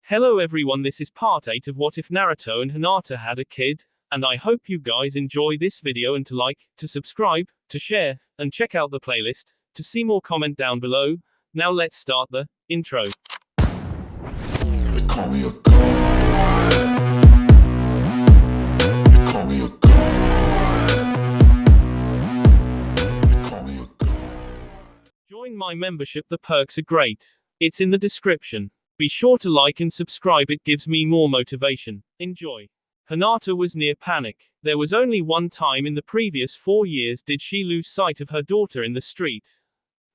Hello everyone, this is part 8 of What If Naruto and Hinata Had a Kid, and I hope you guys enjoy this video and to like, to subscribe, to share, and check out the playlist, to see more comment down below. Now let's start the intro. They call me a god. They call me a god. They call me a god. Join my membership, the perks are great. It's in the description. Be sure to like and subscribe, it gives me more motivation. Enjoy. Hinata was near panic. There was only one time in the previous 4 years did she lose sight of her daughter in the street.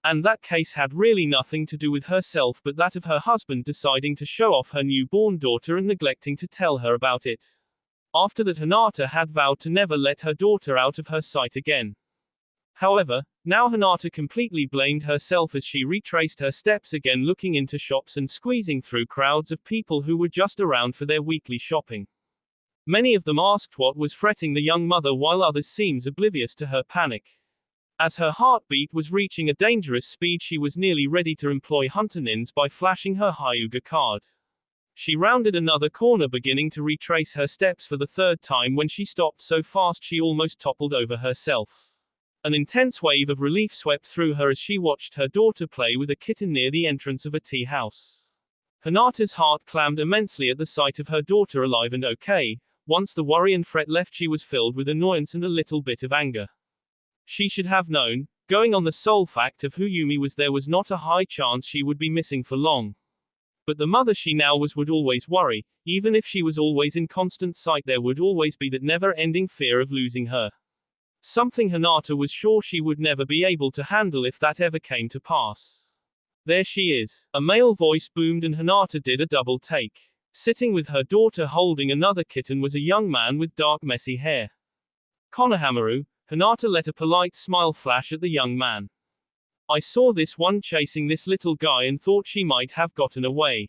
And that case had really nothing to do with herself but that of her husband deciding to show off her newborn daughter and neglecting to tell her about it. After that, Hinata had vowed to never let her daughter out of her sight again. However, now Hinata completely blamed herself as she retraced her steps again, looking into shops and squeezing through crowds of people who were just around for their weekly shopping. Many of them asked what was fretting the young mother, while others seemed oblivious to her panic. As her heartbeat was reaching a dangerous speed, she was nearly ready to employ Hunter-Nins by flashing her Hyuga card. She rounded another corner, beginning to retrace her steps for the third time when she stopped so fast she almost toppled over herself. An intense wave of relief swept through her as she watched her daughter play with a kitten near the entrance of a tea house. Hinata's heart clammed immensely at the sight of her daughter alive and okay. Once the worry and fret left, she was filled with annoyance and a little bit of anger. She should have known, going on the sole fact of who Yumi was, there was not a high chance she would be missing for long. But the mother she now was would always worry. Even if she was always in constant sight, there would always be that never-ending fear of losing her. Something Hinata was sure she would never be able to handle if that ever came to pass. There she is. A male voice boomed and Hinata did a double take. Sitting with her daughter holding another kitten was a young man with dark messy hair. Konohamaru. Hinata let a polite smile flash at the young man. I saw this one chasing this little guy and thought she might have gotten away.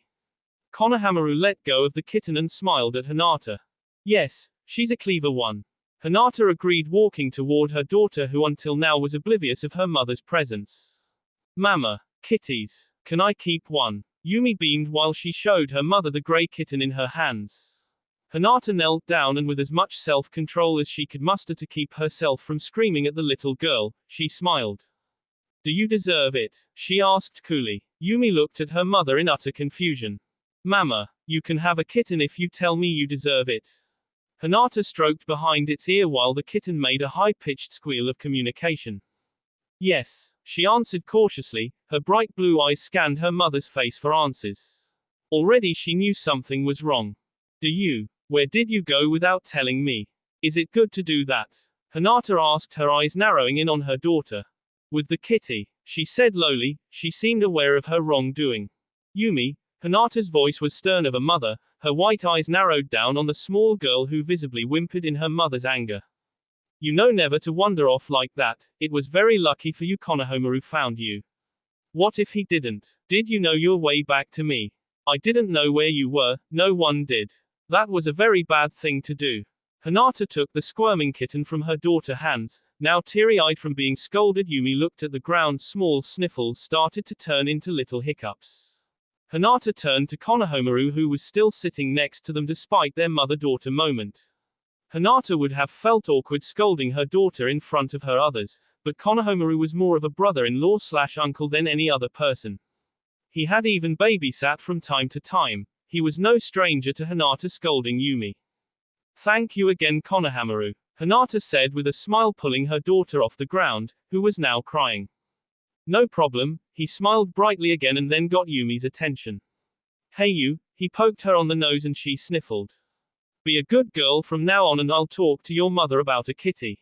Konohamaru let go of the kitten and smiled at Hinata. Yes, she's a clever one. Hinata agreed, walking toward her daughter, who until now was oblivious of her mother's presence. Mama, kitties. Can I keep one? Yumi beamed while she showed her mother the gray kitten in her hands. Hinata knelt down and with as much self-control as she could muster to keep herself from screaming at the little girl, she smiled. Do you deserve it? She asked coolly. Yumi looked at her mother in utter confusion. Mama, you can have a kitten if you tell me you deserve it. Hinata stroked behind its ear while the kitten made a high-pitched squeal of communication. Yes, she answered cautiously. Her bright blue eyes scanned her mother's face for answers. Already she knew something was wrong. Do you? Where did you go without telling me? Is it good to do that? Hinata asked, her eyes narrowing in on her daughter. With the kitty, she said lowly. She seemed aware of her wrongdoing. Yumi. Hinata's voice was stern of a mother. Her white eyes narrowed down on the small girl who visibly whimpered in her mother's anger. You know never to wander off like that. It was very lucky for you Konohamaru found you. What if he didn't? Did you know your way back to me? I didn't know where you were, no one did. That was a very bad thing to do. Hinata took the squirming kitten from her daughter's hands. Now teary-eyed from being scolded, Yumi looked at the ground. Small sniffles started to turn into little hiccups. Hinata turned to Konohamaru, who was still sitting next to them despite their mother-daughter moment. Hinata would have felt awkward scolding her daughter in front of her others, but Konohamaru was more of a brother-in-law/uncle than any other person. He had even babysat from time to time. He was no stranger to Hinata scolding Yumi. Thank you again Konohamaru, Hinata said with a smile, pulling her daughter off the ground, who was now crying. No problem, he smiled brightly again and then got Yumi's attention. Hey you, he poked her on the nose and she sniffled. Be a good girl from now on and I'll talk to your mother about a kitty.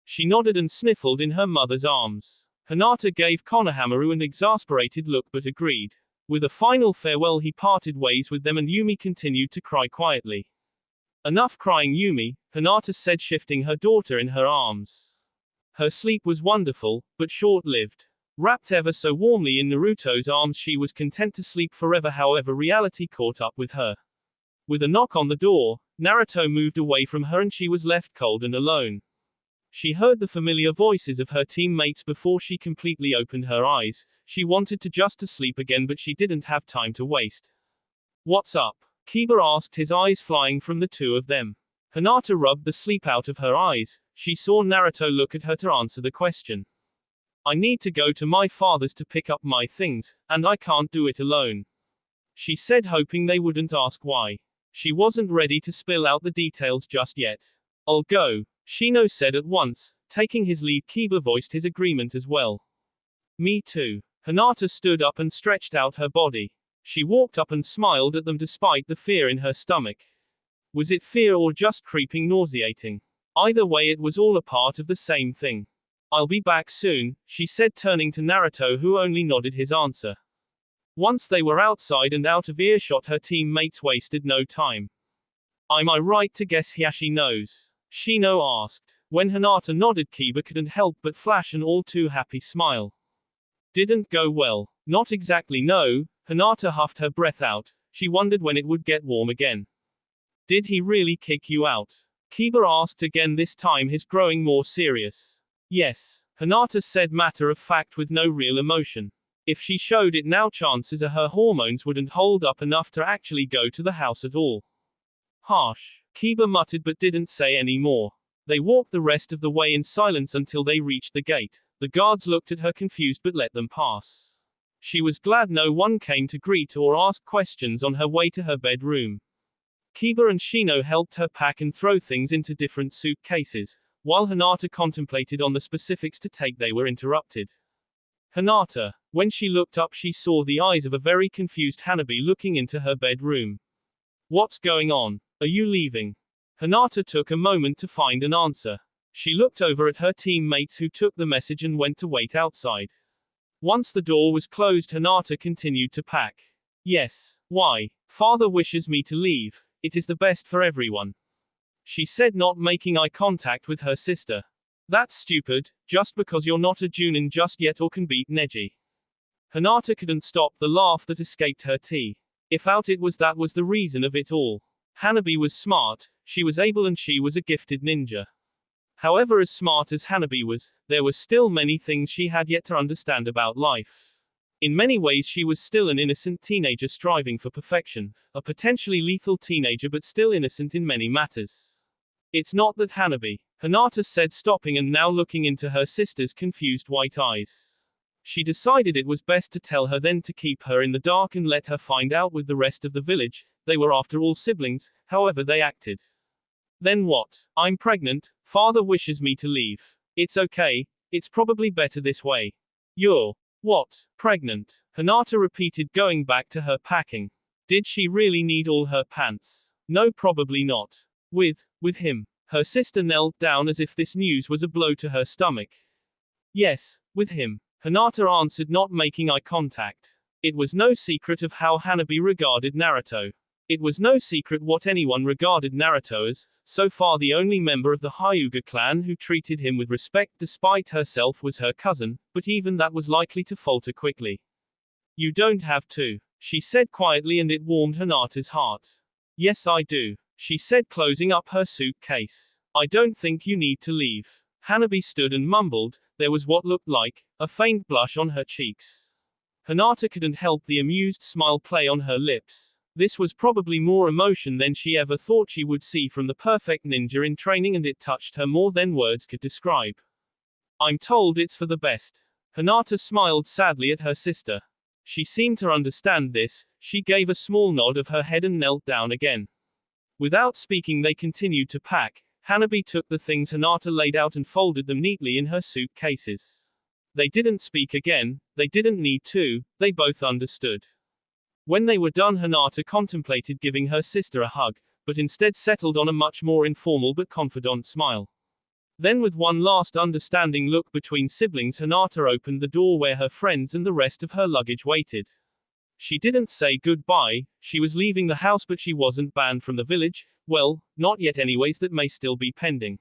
She nodded and sniffled in her mother's arms. Hinata gave Konohamaru an exasperated look but agreed. With a final farewell he parted ways with them and Yumi continued to cry quietly. Enough crying Yumi, Hinata said, shifting her daughter in her arms. Her sleep was wonderful, but short-lived. Wrapped ever so warmly in Naruto's arms, she was content to sleep forever. However, reality caught up with her. With a knock on the door, Naruto moved away from her and she was left cold and alone. She heard the familiar voices of her teammates before she completely opened her eyes. She wanted to just to sleep again, but she didn't have time to waste. What's up? Kiba asked, his eyes flying from the two of them. Hinata rubbed the sleep out of her eyes. She saw Naruto look at her to answer the question. I need to go to my father's to pick up my things, and I can't do it alone, she said, hoping they wouldn't ask why. She wasn't ready to spill out the details just yet. I'll go, Shino said at once. Taking his leave, Kiba voiced his agreement as well. Me too. Hinata stood up and stretched out her body. She walked up and smiled at them despite the fear in her stomach. Was it fear or just creeping nauseating? Either way, it was all a part of the same thing. I'll be back soon, she said, turning to Naruto, who only nodded his answer. Once they were outside and out of earshot, her teammates wasted no time. Am I right to guess Hiashi knows? Shino asked. When Hinata nodded, Kiba couldn't help but flash an all-too-happy smile. Didn't go well. Not exactly, no. Hinata huffed her breath out. She wondered when it would get warm again. Did he really kick you out? Kiba asked again, this time his growing more serious. Yes, Hinata said, matter of fact, with no real emotion. If she showed it now, chances are her hormones wouldn't hold up enough to actually go to the house at all. Harsh, Kiba muttered but didn't say any more. They walked the rest of the way in silence until they reached the gate. The guards looked at her confused but let them pass. She was glad no one came to greet or ask questions on her way to her bedroom. Kiba and Shino helped her pack and throw things into different suitcases, while Hinata contemplated on the specifics to take. They were interrupted. Hinata. When she looked up, she saw the eyes of a very confused Hanabi looking into her bedroom. What's going on? Are you leaving? Hinata took a moment to find an answer. She looked over at her teammates, who took the message and went to wait outside. Once the door was closed, Hinata continued to pack. Yes. Why? Father wishes me to leave. It is the best for everyone, she said, not making eye contact with her sister. That's stupid, just because you're not a Junin just yet or can beat Neji. Hinata couldn't stop the laugh that escaped her teeth. If out it was, that was the reason of it all. Hanabi was smart, she was able, and she was a gifted ninja. However, as smart as Hanabi was, there were still many things she had yet to understand about life. In many ways, she was still an innocent teenager striving for perfection, a potentially lethal teenager but still innocent in many matters. It's not that Hanabi, Hinata said, stopping and now looking into her sister's confused white eyes. She decided it was best to tell her then, to keep her in the dark and let her find out with the rest of the village. They were after all siblings, however they acted. Then what? I'm pregnant, father wishes me to leave. It's okay, it's probably better this way. You're what? Pregnant? Hinata repeated, going back to her packing. Did she really need all her pants? No, probably not. With him. Her sister knelt down as if this news was a blow to her stomach. Yes, with him, Hinata answered, not making eye contact. It was no secret of how Hanabi regarded Naruto. It was no secret what anyone regarded Naruto as, so far the only member of the Hyuga clan who treated him with respect despite herself was her cousin, but even that was likely to falter quickly. You don't have to, she said quietly, and it warmed Hinata's heart. Yes, I do, she said, closing up her suitcase. I don't think you need to leave. Hanabi stood and mumbled. There was what looked like a faint blush on her cheeks. Hinata couldn't help the amused smile play on her lips. This was probably more emotion than she ever thought she would see from the perfect ninja in training, and it touched her more than words could describe. I'm told it's for the best. Hinata smiled sadly at her sister. She seemed to understand this. She gave a small nod of her head and knelt down again. Without speaking, they continued to pack. Hanabi took the things Hinata laid out and folded them neatly in her suitcases. They didn't speak again. They didn't need to. They both understood. When they were done, Hinata contemplated giving her sister a hug, but instead settled on a much more informal but confident smile. Then, with one last understanding look between siblings, Hinata opened the door where her friends and the rest of her luggage waited. She didn't say goodbye. She was leaving the house, but she wasn't banned from the village. Well, not yet anyways, that may still be pending.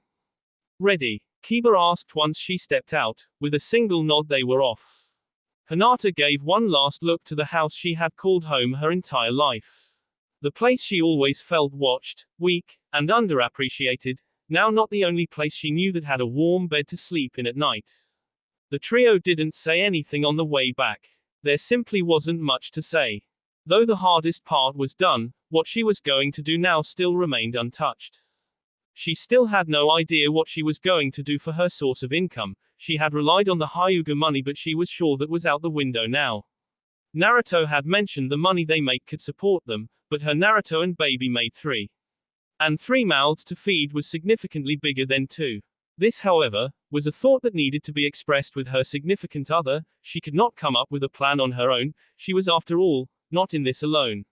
Ready? Kiba asked once she stepped out. With a single nod they were off. Hinata gave one last look to the house she had called home her entire life. The place she always felt watched, weak, and underappreciated, now not the only place she knew that had a warm bed to sleep in at night. The trio didn't say anything on the way back. There simply wasn't much to say. Though the hardest part was done, what she was going to do now still remained untouched. She still had no idea what she was going to do for her source of income. She had relied on the Hyuga money, but she was sure that was out the window now. Naruto had mentioned the money they make could support them, but her Naruto and baby made 3. And 3 mouths to feed was significantly bigger than 2. This, however, was a thought that needed to be expressed with her significant other. She could not come up with a plan on her own. She was, after all, not in this alone.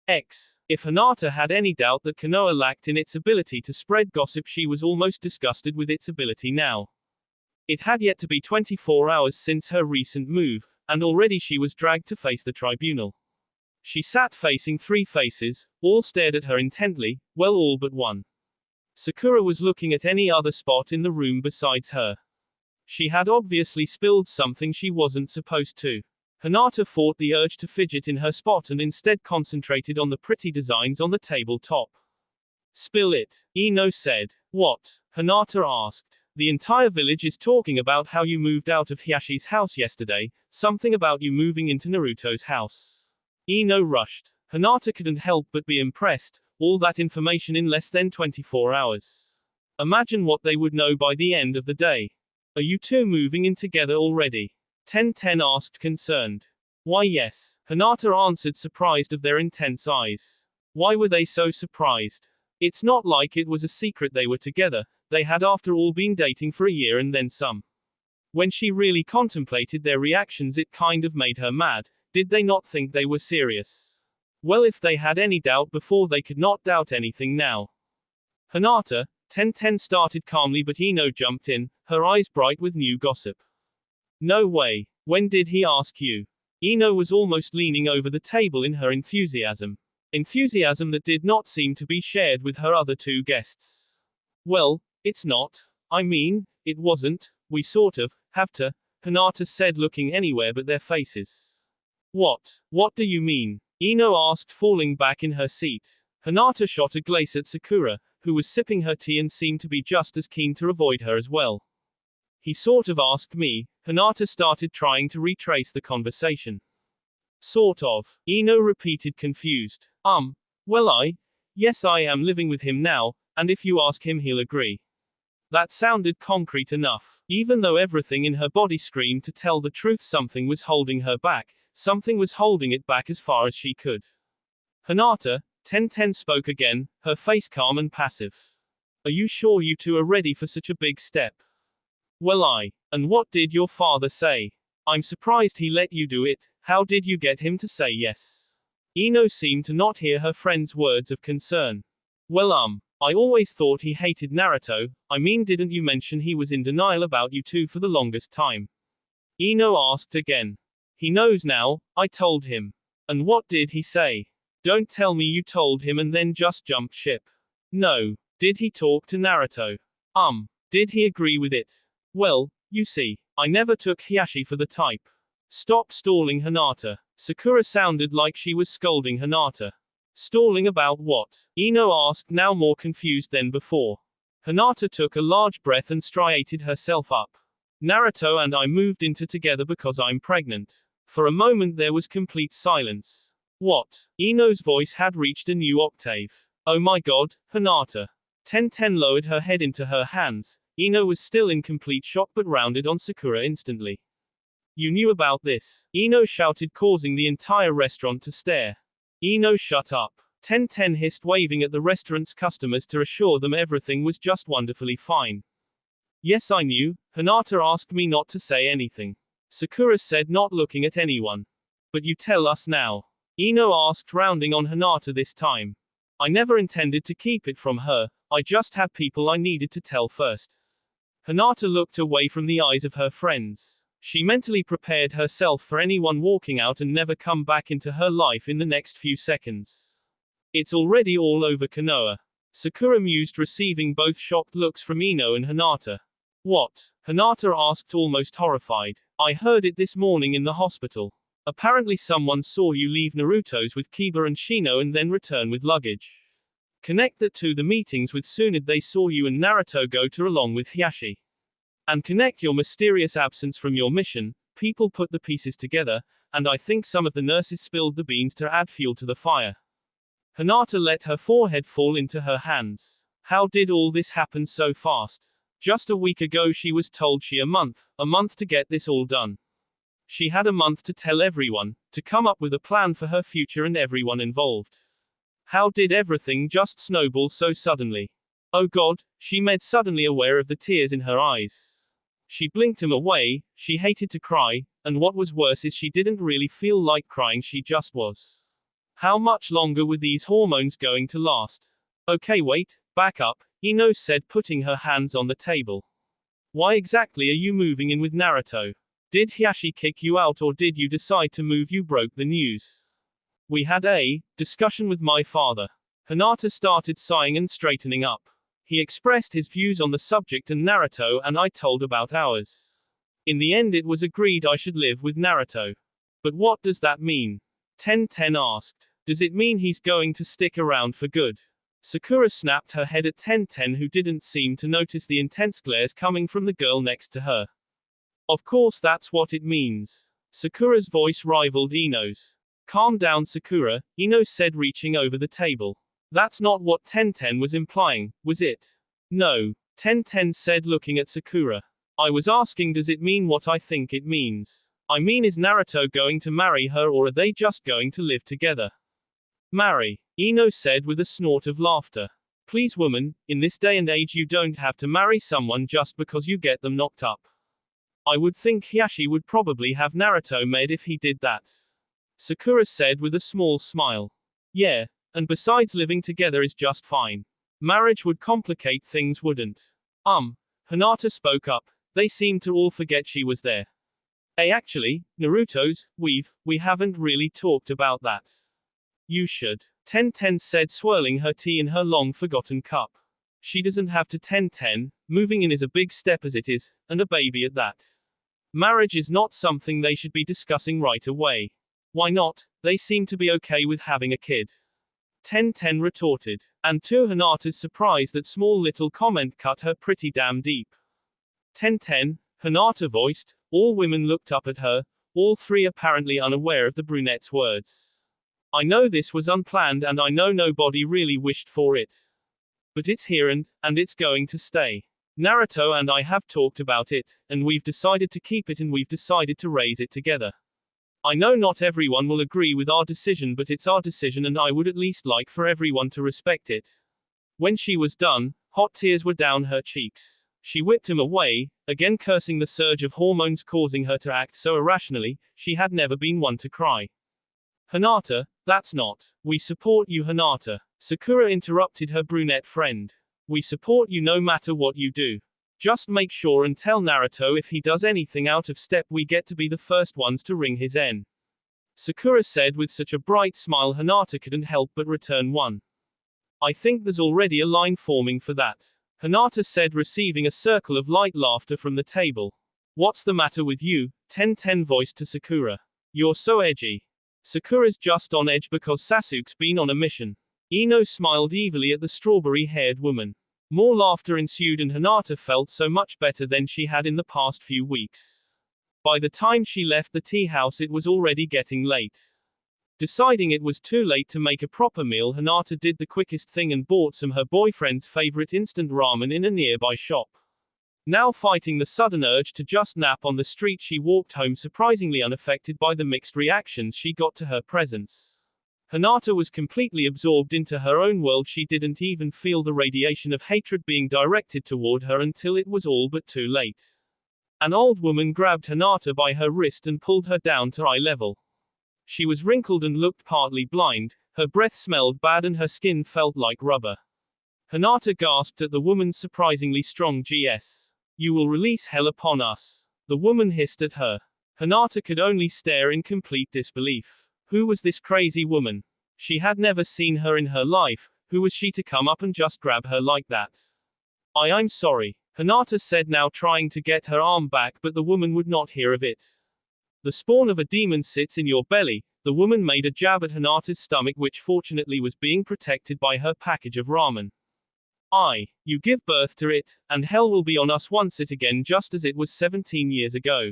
If Hinata had any doubt that Konoha lacked in its ability to spread gossip, she was almost disgusted with its ability now. It had yet to be 24 hours since her recent move, and already she was dragged to face the tribunal. She sat facing 3 faces, all stared at her intently, well, all but one. Sakura was looking at any other spot in the room besides her. She had obviously spilled something she wasn't supposed to. Hinata fought the urge to fidget in her spot and instead concentrated on the pretty designs on the tabletop. Spill it, Ino said. What? Hinata asked. The entire village is talking about how you moved out of Hiyashi's house yesterday, something about you moving into Naruto's house. Ino rushed. Hinata couldn't help but be impressed, all that information in less than 24 hours. Imagine what they would know by the end of the day. Are you two moving in together already? Ten asked, concerned. Why, yes, Hinata answered, surprised of their intense eyes. Why were they so surprised? It's not like it was a secret they were together. They had after all been dating for a year and then some. When she really contemplated their reactions, it kind of made her mad. Did they not think they were serious? Well, if they had any doubt before, they could not doubt anything now. Hinata, Ten started calmly, but Ino jumped in, her eyes bright with new gossip. No way. When did he ask you? Ino was almost leaning over the table in her enthusiasm. Enthusiasm that did not seem to be shared with her other 2 guests. Well, it's not. I mean, it wasn't. We sort of have to, Hinata said, looking anywhere but their faces. What? What do you mean? Ino asked, falling back in her seat. Hinata shot a glace at Sakura, who was sipping her tea and seemed to be just as keen to avoid her as well. He sort of asked me. Hinata started trying to retrace the conversation. Sort of, Ino repeated, confused. Well, yes, I am living with him now, and if you ask him, he'll agree. That sounded concrete enough. Even though everything in her body screamed to tell the truth, something was holding her back. Something was holding it back as far as she could. Hinata, Ten spoke again, her face calm and passive. Are you sure you two are ready for such a big step? Well, and what did your father say? I'm surprised he let you do it. How did you get him to say yes? Ino seemed to not hear her friend's words of concern. Well, I always thought he hated Naruto. I mean, didn't you mention he was in denial about you two for the longest time? Ino asked again. He knows now, I told him. And what did he say? Don't tell me you told him and then just jumped ship. No. Did he talk to Naruto? Did he agree with it? Well, you see, I never took Hiyashi for the type. Stop stalling, Hinata. Sakura sounded like she was scolding Hinata. Stalling about what? Ino asked, now more confused than before. Hinata took a large breath and striated herself up. Naruto and I moved into together because I'm pregnant. For a moment there was complete silence. What? Ino's voice had reached a new octave. Oh my god, Hinata. Ten lowered her head into her hands. Ino was still in complete shock but rounded on Sakura instantly. You knew about this? Ino shouted, causing the entire restaurant to stare. Ino, shut up. Ten hissed, waving at the restaurant's customers to assure them everything was just wonderfully fine. Yes, I knew. Hinata asked me not to say anything. Sakura said, not looking at anyone. But you tell us now. Ino asked, rounding on Hinata this time. I never intended to keep it from her. I just had people I needed to tell first. Hinata looked away from the eyes of her friends. She mentally prepared herself for anyone walking out and never come back into her life in the next few seconds. It's already all over, Konoha. Sakura mused, receiving both shocked looks from Ino and Hinata. What? Hinata asked, almost horrified. I heard it this morning in the hospital. Apparently someone saw you leave Naruto's with Kiba and Shino and then return with luggage. Connect that to the meetings with Tsunade they saw you and Naruto go to along with Hiyashi. And connect your mysterious absence from your mission. People put the pieces together, and I think some of the nurses spilled the beans to add fuel to the fire. Hinata let her forehead fall into her hands. How did all this happen so fast? Just a week ago she was told a month to get this all done. She had a month to tell everyone, to come up with a plan for her future and everyone involved. How did everything just snowball so suddenly? Oh God, she made suddenly aware of the tears in her eyes. She blinked them away, she hated to cry, and what was worse is she didn't really feel like crying, she just was. How much longer were these hormones going to last? Okay, wait, back up, Ino said, putting her hands on the table. Why exactly are you moving in with Naruto? Did Hiashi kick you out or did you decide to move? You broke the news. We had a discussion with my father. Hinata started sighing and straightening up. He expressed his views on the subject and Naruto and I told about ours. In the end it was agreed I should live with Naruto. But what does that mean? Ten asked. Does it mean he's going to stick around for good? Sakura snapped her head at Ten, who didn't seem to notice the intense glares coming from the girl next to her. Of course that's what it means. Sakura's voice rivaled Ino's. Calm down Sakura, Ino said, reaching over the table. That's not what Ten was implying, was it? No, Ten said, looking at Sakura. I was asking, does it mean what I think it means? I mean, is Naruto going to marry her or are they just going to live together? Marry, Ino said with a snort of laughter. Please woman, in this day and age you don't have to marry someone just because you get them knocked up. I would think Hiashi would probably have Naruto made if he did that. Sakura said with a small smile. Yeah, and besides living together is just fine. Marriage would complicate things, wouldn't? Hinata spoke up. They seemed to all forget she was there. Hey, actually, Naruto's, we haven't really talked about that. You should. Ten said, swirling her tea in her long forgotten cup. She doesn't have to. Ten, moving in is a big step as it is, and a baby at that. Marriage is not something they should be discussing right away. Why not? They seem to be okay with having a kid. Ten retorted. And to Hinata's surprise that small little comment cut her pretty damn deep. Ten, Hinata voiced. All women looked up at her, all three apparently unaware of the brunette's words. I know this was unplanned and I know nobody really wished for it. But it's here and it's going to stay. Naruto and I have talked about it, and we've decided to keep it and we've decided to raise it together. I know not everyone will agree with our decision, but it's our decision and I would at least like for everyone to respect it. When she was done, hot tears were down her cheeks. She whipped him away, again cursing the surge of hormones causing her to act so irrationally. She had never been one to cry. Hinata, that's not. We support you, Hinata. Sakura interrupted her brunette friend. We support you no matter what you do. Just make sure and tell Naruto if he does anything out of step we get to be the first ones to ring his N. Sakura said with such a bright smile Hinata couldn't help but return one. I think there's already a line forming for that. Hinata said, receiving a circle of light laughter from the table. What's the matter with you? Ten voiced to Sakura. You're so edgy. Sakura's just on edge because Sasuke's been on a mission. Ino smiled evilly at the strawberry-haired woman. More laughter ensued and Hinata felt so much better than she had in the past few weeks. By the time she left the tea house it was already getting late. Deciding it was too late to make a proper meal, Hinata did the quickest thing and bought some her boyfriend's favorite instant ramen in a nearby shop. Now fighting the sudden urge to just nap on the street, she walked home surprisingly unaffected by the mixed reactions she got to her presence. Hinata was completely absorbed into her own world. She didn't even feel the radiation of hatred being directed toward her until it was all but too late. An old woman grabbed Hinata by her wrist and pulled her down to eye level. She was wrinkled and looked partly blind, her breath smelled bad and her skin felt like rubber. Hinata gasped at the woman's surprisingly strong GS. You will release hell upon us. The woman hissed at her. Hinata could only stare in complete disbelief. Who was this crazy woman? She had never seen her in her life. Who was she to come up and just grab her like that? I'm sorry, Hinata said, now trying to get her arm back, but the woman would not hear of it. The spawn of a demon sits in your belly. The woman made a jab at Hinata's stomach, which fortunately was being protected by her package of ramen. You give birth to it, and hell will be on us once it again, just as it was 17 years ago.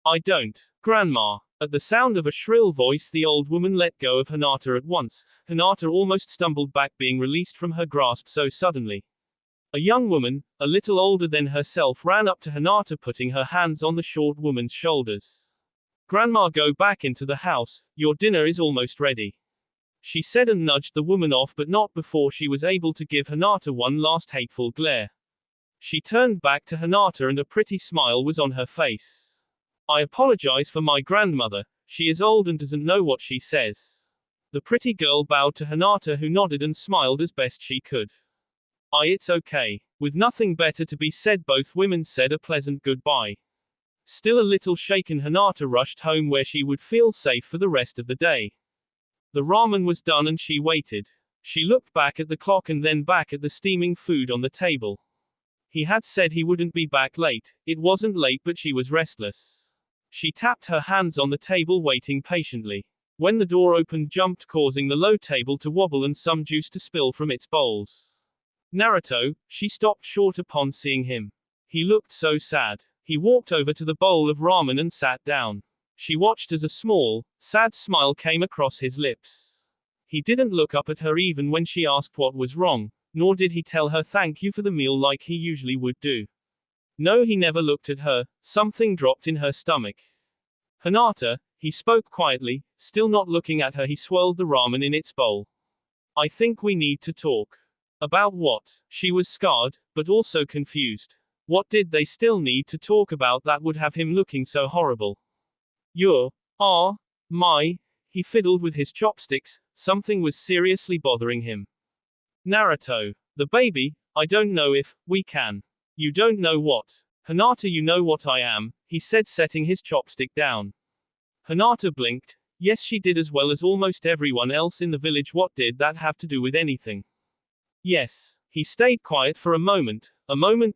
I don't. Grandma. At the sound of a shrill voice, the old woman let go of Hinata at once. Hinata almost stumbled back, being released from her grasp so suddenly. A young woman, a little older than herself, ran up to Hinata, putting her hands on the short woman's shoulders. Grandma, go back into the house, your dinner is almost ready, she said, and nudged the woman off, but not before she was able to give Hinata one last hateful glare. She turned back to Hinata and a pretty smile was on her face. I apologize for my grandmother, she is old and doesn't know what she says. The pretty girl bowed to Hinata, who nodded and smiled as best she could. It's okay. With nothing better to be said, both women said a pleasant goodbye. Still a little shaken, Hinata rushed home where she would feel safe for the rest of the day. The ramen was done and she waited. She looked back at the clock and then back at the steaming food on the table. He had said he wouldn't be back late. It wasn't late, but she was restless. She tapped her hands on the table, waiting patiently. When the door opened, jumped, causing the low table to wobble and some juice to spill from its bowls. Naruto, she stopped short upon seeing him. He looked so sad. He walked over to the bowl of ramen and sat down. She watched as a small, sad smile came across his lips. He didn't look up at her even when she asked what was wrong, nor did he tell her thank you for the meal like he usually would do. No, he never looked at her. Something dropped in her stomach. Hinata, he spoke quietly, still not looking at her. He swirled the ramen in its bowl. I think we need to talk. About what? She was scarred, but also confused. What did they still need to talk about that would have him looking so horrible? My. He fiddled with his chopsticks. Something was seriously bothering him. Naruto. The baby, I don't know if we can. You don't know what? Hinata, you know what I am, he said, setting his chopstick down. Hinata blinked. Yes, she did, as well as almost everyone else in the village. What did that have to do with anything? Yes. He stayed quiet for a moment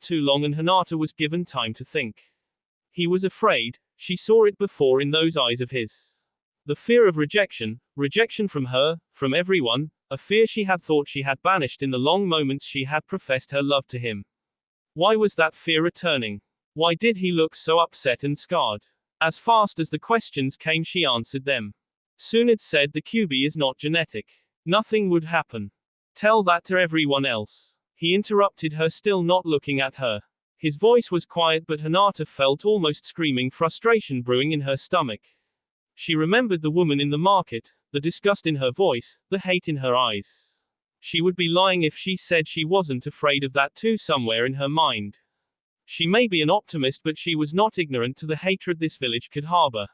too long, and Hinata was given time to think. He was afraid. She saw it before in those eyes of his. The fear of rejection from her, from everyone, a fear she had thought she had banished in the long moments she had professed her love to him. Why was that fear returning? Why did he look so upset and scarred? As fast as the questions came, she answered them. Tsunade said the QB is not genetic. Nothing would happen. Tell that to everyone else. He interrupted her, still not looking at her. His voice was quiet, but Hinata felt almost screaming frustration brewing in her stomach. She remembered the woman in the market, the disgust in her voice, the hate in her eyes. She would be lying if she said she wasn't afraid of that too somewhere in her mind. She may be an optimist, but she was not ignorant to the hatred this village could harbor.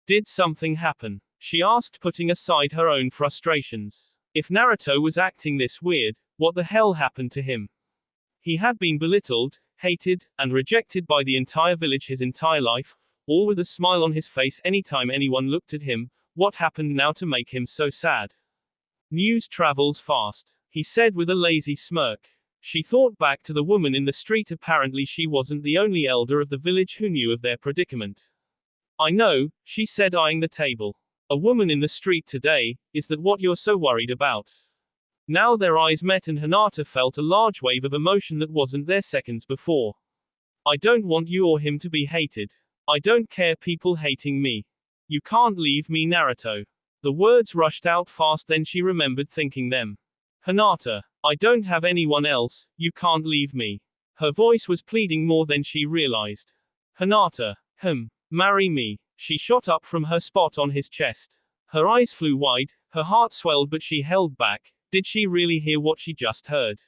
Did something happen? She asked, putting aside her own frustrations. If Naruto was acting this weird, what the hell happened to him? He had been belittled, hated, and rejected by the entire village his entire life, all with a smile on his face anytime anyone looked at him. What happened now to make him so sad? News travels fast, he said with a lazy smirk. She thought back to the woman in the street. Apparently she wasn't the only elder of the village who knew of their predicament. I know, she said, eyeing the table. A woman in the street today, is that what you're so worried about? Now their eyes met and Hinata felt a large wave of emotion that wasn't there seconds before. I don't want you or him to be hated. I don't care people hating me. You can't leave me, Naruto. The words rushed out fast, then she remembered thinking them. Hinata, I don't have anyone else, you can't leave me. Her voice was pleading more than she realized. Hinata, marry me. She shot up from her spot on his chest. Her eyes flew wide, her heart swelled, but she held back. Did she really hear what she just heard?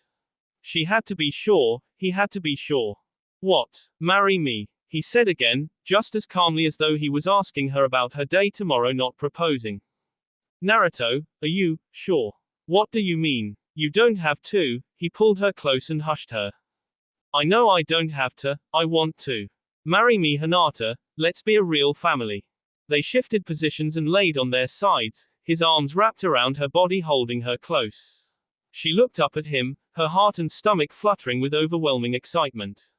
She had to be sure, he had to be sure. What? Marry me, he said again, just as calmly as though he was asking her about her day tomorrow, not proposing. Naruto, are you sure? What do you mean? You don't have to. He pulled her close and hushed her. I know I don't have to, I want to. Marry me, Hinata, let's be a real family. They shifted positions and laid on their sides, his arms wrapped around her body, holding her close. She looked up at him, her heart and stomach fluttering with overwhelming excitement.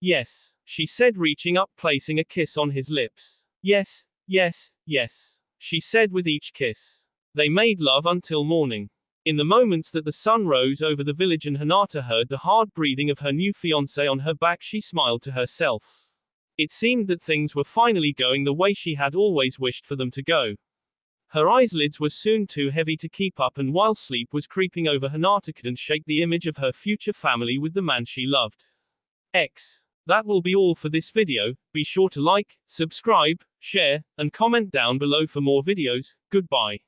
Yes, she said, reaching up, placing a kiss on his lips. Yes, yes, yes, she said with each kiss. They made love until morning. In the moments that the sun rose over the village and Hinata heard the hard breathing of her new fiancé on her back, she smiled to herself. It seemed that things were finally going the way she had always wished for them to go. Her eyelids were soon too heavy to keep up, and while sleep was creeping over Hinata couldn't shake the image of her future family with the man she loved. That will be all for this video. Be sure to like, subscribe, share, and comment down below for more videos. Goodbye.